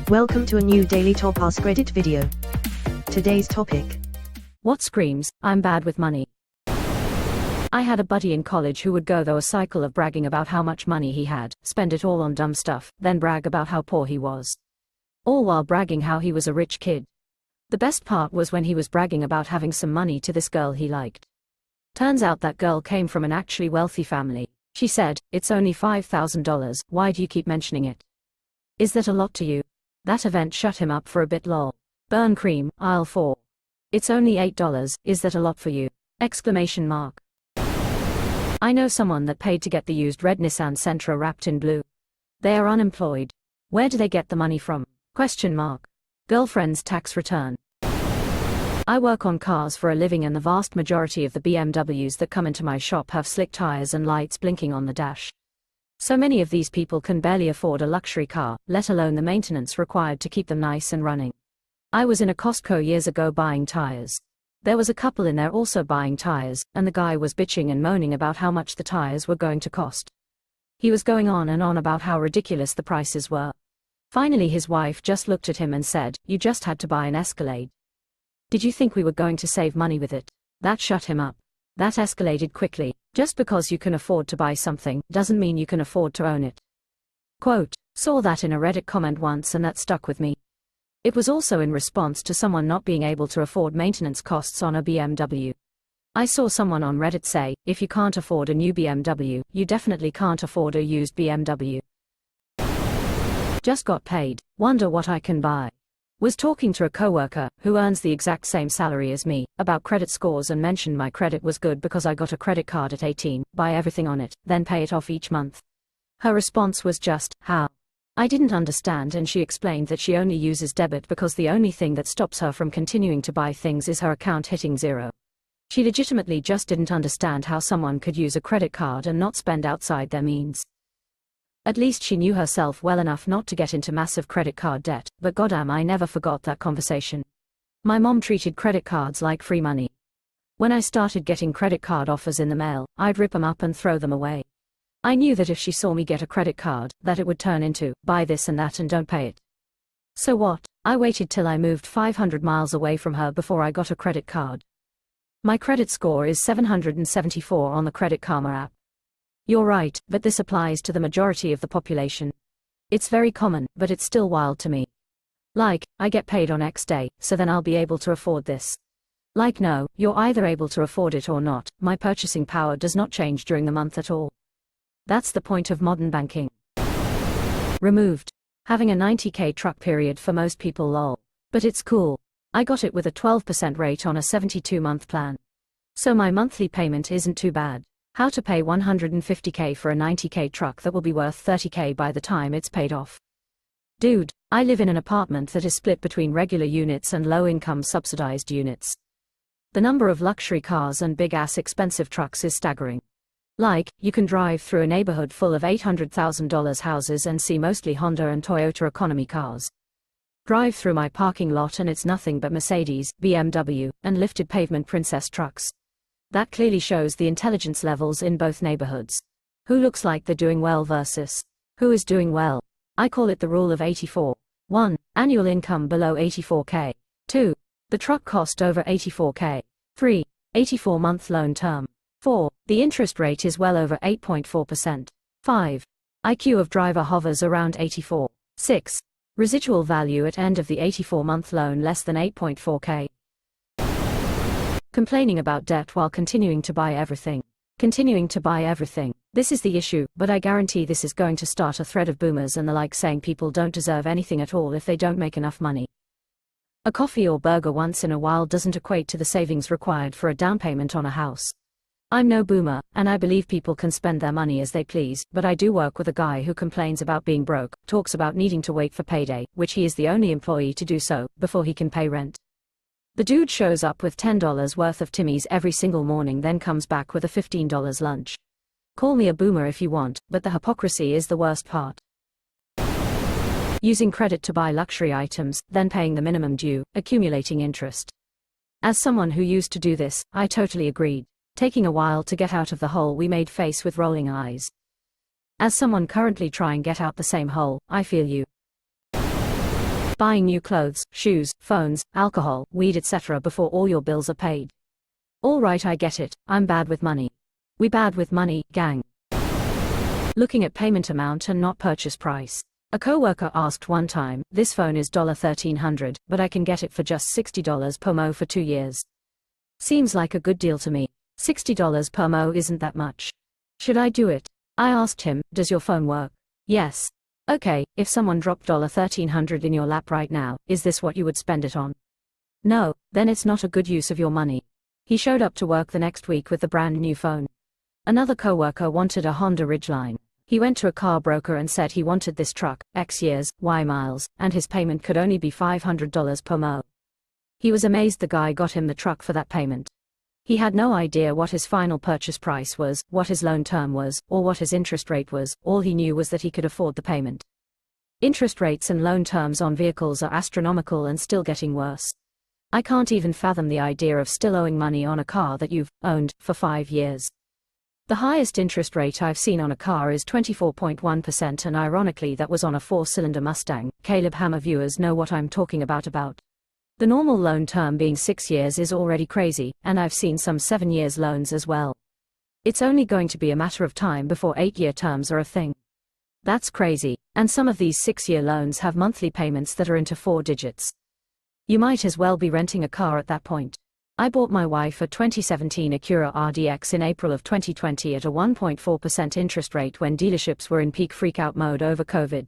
Welcome to a new daily top AskReddit video. Today's topic: What screams, I'm bad with money? I had a buddy in college who would go through a cycle of bragging about how much money he had, spend it all on dumb stuff, then brag about how poor he was. All while bragging how he was a rich kid. The best part was when he was bragging about having some money to this girl he liked. Turns out that girl came from an actually wealthy family. She said, "It's only $5,000, why do you keep mentioning it? Is that a lot to you?" That event shut him up for a bit. Lol. Burn cream, aisle 4. It's only $8, is that a lot for you? Exclamation mark. I know someone that paid to get the used red Nissan Sentra wrapped in blue. They are unemployed. Where do they get the money from? Question mark. Girlfriend's tax return. I work on cars for a living, and the vast majority of the BMWs that come into my shop have slick tires and lights blinking on the dash. So many of these people can barely afford a luxury car, let alone the maintenance required to keep them nice and running. I was in a Costco years ago buying tires. There was a couple in there also buying tires, and the guy was bitching and moaning about how much the tires were going to cost. He was going on and on about how ridiculous the prices were. Finally his wife just looked at him and said, "You just had to buy an Escalade. Did you think we were going to save money with it?" That shut him up. That escalated quickly. Just because you can afford to buy something, doesn't mean you can afford to own it. Quote, saw that in a Reddit comment once and that stuck with me. It was also in response to someone not being able to afford maintenance costs on a BMW. I saw someone on Reddit say, if you can't afford a new BMW, you definitely can't afford a used BMW. Just got paid, wonder what I can buy. Was talking to a coworker, who earns the exact same salary as me, about credit scores and mentioned my credit was good because I got a credit card at 18, buy everything on it, then pay it off each month. Her response was just, how? I didn't understand, and she explained that she only uses debit because the only thing that stops her from continuing to buy things is her account hitting zero. She legitimately just didn't understand how someone could use a credit card and not spend outside their means. At least she knew herself well enough not to get into massive credit card debt, but goddamn, I never forgot that conversation. My mom treated credit cards like free money. When I started getting credit card offers in the mail, I'd rip them up and throw them away. I knew that if she saw me get a credit card, that it would turn into, buy this and that and don't pay it. So what? I waited till I moved 500 miles away from her before I got a credit card. My credit score is 774 on the Credit Karma app. You're right, but this applies to the majority of the population. It's very common, but it's still wild to me. Like, I get paid on X day, so then I'll be able to afford this. Like, no, you're either able to afford it or not. My purchasing power does not change during the month at all. That's the point of modern banking. Removed. Having a 90k truck period for most people, lol. But it's cool. I got it with a 12% rate on a 72-month plan. So my monthly payment isn't too bad. How to pay 150k for a 90k truck that will be worth 30k by the time it's paid off. Dude, I live in an apartment that is split between regular units and low-income subsidized units. The number of luxury cars and big-ass expensive trucks is staggering. Like, you can drive through a neighborhood full of $800,000 houses and see mostly Honda and Toyota economy cars. Drive through my parking lot and it's nothing but Mercedes, BMW, and lifted pavement princess trucks. That clearly shows the intelligence levels in both neighborhoods. Who looks like they're doing well versus who is doing well? I call it the rule of 84. 1. Annual income below 84k. 2. The truck cost over 84k. 3. 84-month loan term. 4. The interest rate is well over 8.4%. 5. IQ of driver hovers around 84. 6. Residual value at end of the 84-month loan less than 8.4k. Complaining about debt while continuing to buy everything. Continuing to buy everything. This is the issue, but I guarantee this is going to start a thread of boomers and the like saying people don't deserve anything at all if they don't make enough money. A coffee or burger once in a while doesn't equate to the savings required for a down payment on a house. I'm no boomer, and I believe people can spend their money as they please, but I do work with a guy who complains about being broke, talks about needing to wait for payday, which he is the only employee to do so, before he can pay rent. The dude shows up with $10 worth of Timmy's every single morning, then comes back with a $15 lunch. Call me a boomer if you want, but the hypocrisy is the worst part. Using credit to buy luxury items, then paying the minimum due, accumulating interest. As someone who used to do this, I totally agreed. Taking a while to get out of the hole we made face with rolling eyes. As someone currently trying get out the same hole, I feel you. buying new clothes, shoes, phones, alcohol, weed etc. before all your bills are paid. All right, I get it, I'm bad with money. We bad with money, gang. Looking at payment amount and not purchase price. A coworker asked one time, this phone is $1,300, but I can get it for just $60 per mo for 2 years. Seems like a good deal to me. $60 per mo isn't that much. Should I do it? I asked him, does your phone work? Yes. Okay, if someone dropped $1,300 in your lap right now, is this what you would spend it on? No, then it's not a good use of your money. He showed up to work the next week with the brand new phone. Another coworker wanted a Honda Ridgeline. He went to a car broker and said he wanted this truck, X years, Y miles, and his payment could only be $500 per mo. He was amazed the guy got him the truck for that payment. He had no idea what his final purchase price was, what his loan term was, or what his interest rate was. All he knew was that he could afford the payment. Interest rates and loan terms on vehicles are astronomical and still getting worse. I can't even fathom the idea of still owing money on a car that you've owned for 5 years. The highest interest rate I've seen on a car is 24.1%, and ironically that was on a 4-cylinder Mustang. Caleb Hammer viewers know what I'm talking about. The normal loan term being 6 years is already crazy, and I've seen some 7 years loans as well. It's only going to be a matter of time before 8-year terms are a thing. That's crazy, and some of these 6-year loans have monthly payments that are into 4 digits. You might as well be renting a car at that point. I bought my wife a 2017 Acura RDX in April of 2020 at a 1.4% interest rate when dealerships were in peak freakout mode over COVID.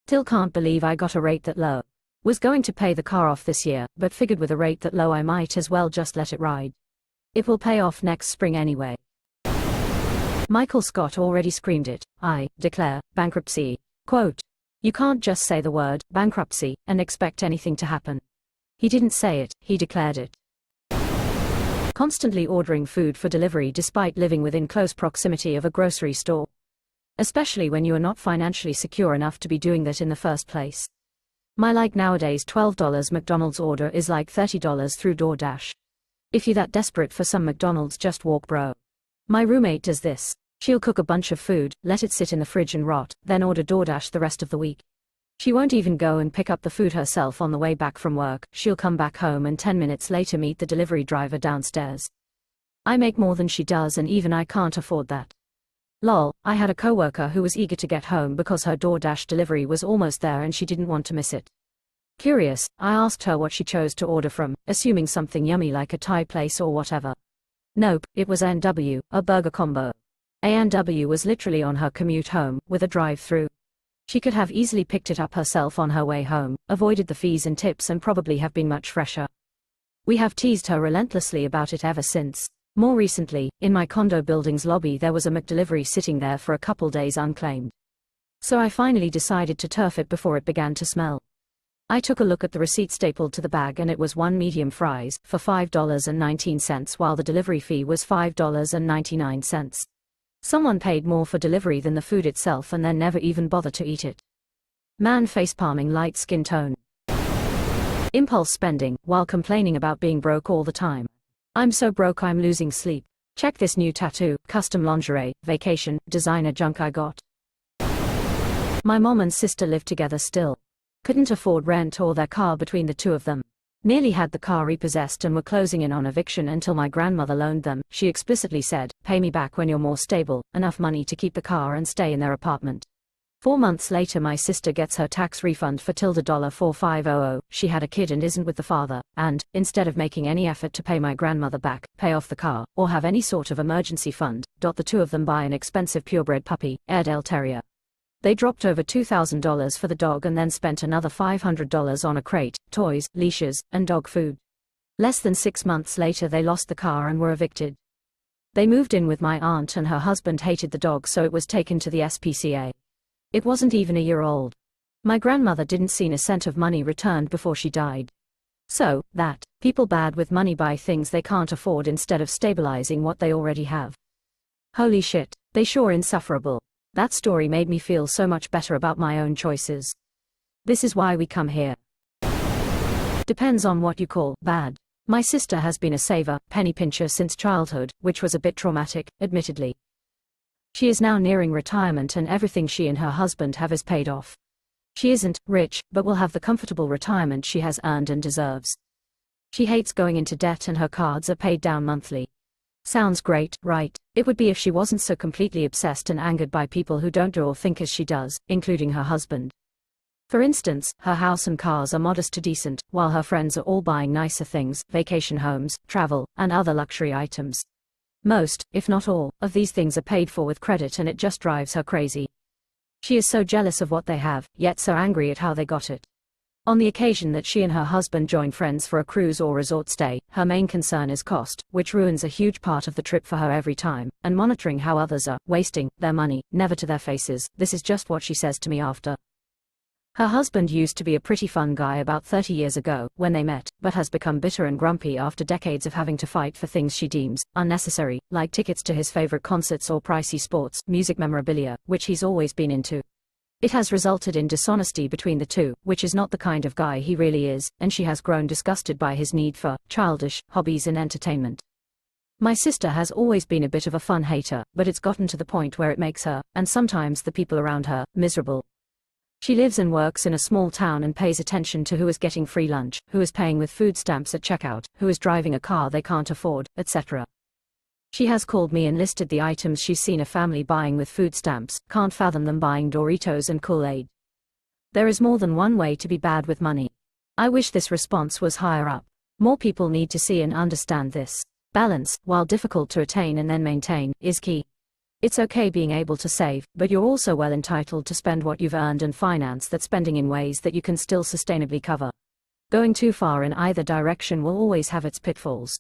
Still can't believe I got a rate that low. Was going to pay the car off this year, but figured with a rate that low I might as well just let it ride. It will pay off next spring anyway. Michael Scott already screamed it, I declare bankruptcy. Quote, you can't just say the word bankruptcy and expect anything to happen. He didn't say it, he declared it. Constantly ordering food for delivery despite living within close proximity of a grocery store. Especially when you are not financially secure enough to be doing that in the first place. My like nowadays $12 McDonald's order is like $30 through DoorDash. If you're that desperate for some McDonald's, just walk, bro. My roommate does this. She'll cook a bunch of food, let it sit in the fridge and rot, then order DoorDash the rest of the week. She won't even go and pick up the food herself on the way back from work. She'll come back home and 10 minutes later meet the delivery driver downstairs. I make more than she does, and even I can't afford that. Lol, I had a coworker who was eager to get home because her DoorDash delivery was almost there and she didn't want to miss it. Curious, I asked her what she chose to order from, assuming something yummy like a Thai place or whatever. Nope, it was A&W, a burger combo. A&W was literally on her commute home, with a drive-through. She could have easily picked it up herself on her way home, avoided the fees and tips, and probably have been much fresher. We have teased her relentlessly about it ever since. More recently, in my condo building's lobby there was a McDelivery sitting there for a couple days unclaimed. So I finally decided to turf it before it began to smell. I took a look at the receipt stapled to the bag and it was 1 medium fries for $5.19 while the delivery fee was $5.99. Someone paid more for delivery than the food itself and then never even bothered to eat it. Man facepalming light skin tone. Impulse spending, while complaining about being broke all the time. I'm so broke I'm losing sleep. Check this new tattoo, custom lingerie, vacation, designer junk I got. My mom and sister live together still. Couldn't afford rent or their car between the two of them. Nearly had the car repossessed and were closing in on eviction until my grandmother loaned them. She explicitly said, pay me back when you're more stable, enough money to keep the car and stay in their apartment. 4 months later my sister gets her tax refund for $4500. She had a kid and isn't with the father, and, instead of making any effort to pay my grandmother back, pay off the car, or have any sort of emergency fund, the two of them buy an expensive purebred puppy, Airedale Terrier. They dropped over $2,000 for the dog and then spent another $500 on a crate, toys, leashes, and dog food. Less than 6 months later they lost the car and were evicted. They moved in with my aunt and her husband hated the dog, so it was taken to the SPCA. It wasn't even a year old. My grandmother didn't see a cent of money returned before she died. So, that, people bad with money buy things they can't afford instead of stabilizing what they already have. Holy shit, they sure insufferable. That story made me feel so much better about my own choices. This is why we come here. Depends on what you call bad. My sister has been a saver, penny pincher since childhood, which was a bit traumatic, admittedly. She is now nearing retirement and everything she and her husband have is paid off. She isn't rich, but will have the comfortable retirement she has earned and deserves. She hates going into debt and her cards are paid down monthly. Sounds great, right? It would be if she wasn't so completely obsessed and angered by people who don't do or think as she does, including her husband. For instance, her house and cars are modest to decent, while her friends are all buying nicer things, vacation homes, travel, and other luxury items. Most, if not all, of these things are paid for with credit and it just drives her crazy. She is so jealous of what they have, yet so angry at how they got it. On the occasion that she and her husband join friends for a cruise or resort stay, her main concern is cost, which ruins a huge part of the trip for her every time, and monitoring how others are wasting their money, never to their faces. This is just what she says to me after. Her husband used to be a pretty fun guy about 30 years ago, when they met, but has become bitter and grumpy after decades of having to fight for things she deems unnecessary, like tickets to his favorite concerts or pricey sports, music memorabilia, which he's always been into. It has resulted in dishonesty between the two, which is not the kind of guy he really is, and she has grown disgusted by his need for childish hobbies and entertainment. My sister has always been a bit of a fun hater, but it's gotten to the point where it makes her, and sometimes the people around her, miserable. She lives and works in a small town and pays attention to who is getting free lunch, who is paying with food stamps at checkout, who is driving a car they can't afford, etc. She has called me and listed the items she's seen a family buying with food stamps, can't fathom them buying Doritos and Kool-Aid. There is more than one way to be bad with money. I wish this response was higher up. More people need to see and understand this. Balance, while difficult to attain and then maintain, is key. It's okay being able to save, but you're also well entitled to spend what you've earned and finance that spending in ways that you can still sustainably cover. Going too far in either direction will always have its pitfalls.